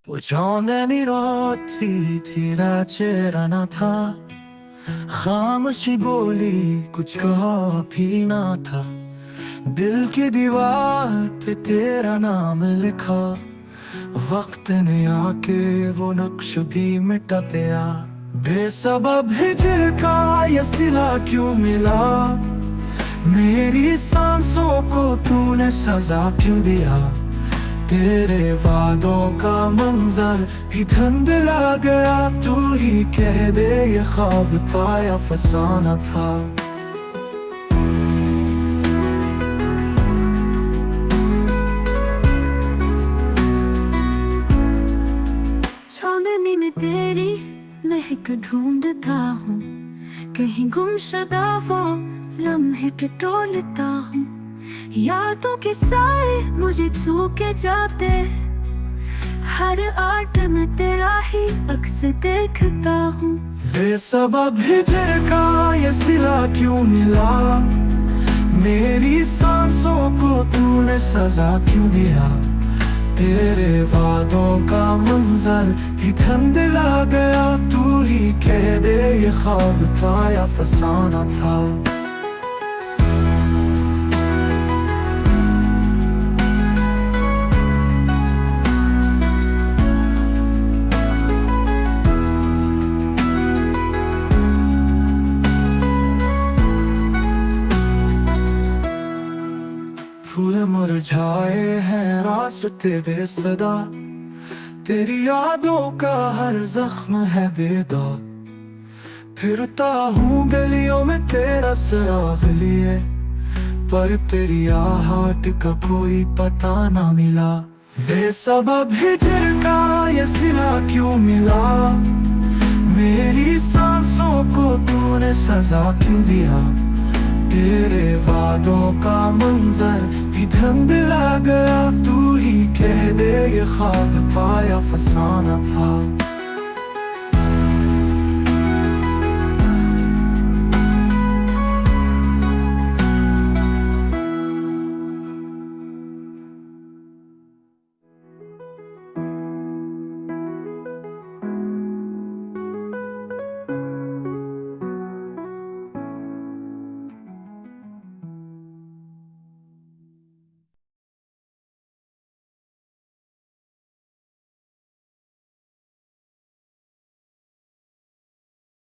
bugiorno रोती तेरा चेहरा ना था। खामोशी बोली कुछ कहा भी ना था। दिल की दीवार पे तेरा नाम लिखा। वक्त ने आके वो नक्श भी मिटा दिया। बेसबब हिजर का ये सिला क्यों मिला। मेरी सांसों को तूने सजा क्यों दिया। तेरे वादों का मंजर भी धुंधला गया। तू ही कह दे ये ख्वाब था या फसाना था। चांदनी में तेरी महक ढूंढता हूँ। कहीं गुमशुदा वो लम्हे पे टोलता हूँ। यादों के साए मुझे छू के जाते। हर आर्ट में तेरा ही अक्स देखता हूँ। बेसबब हिजर का ये सिला क्यों मिला। मेरी सांसों को तूने सजा क्यों दिया। तेरे वादों का मंजर भी धुंधला गया। तू ही कह दे ये ख्वाब था या फसाना था। फूल मुरझाए हैं रास्ते बेसदा। तेरी यादों का हर जख्म है बेदाग। फिरता हूँ गलियों में तेरा सराग लिए। पर तेरी आहट का कोई पता ना मिला। बेसबब हिजर का ये सिला क्यों मिला। मेरी सांसों को तूने सजा क्यों दिया। तेरे वादों का मंजर भी धुंधला गया। तू ही कह दे ये ख्वाब था या फसाना था।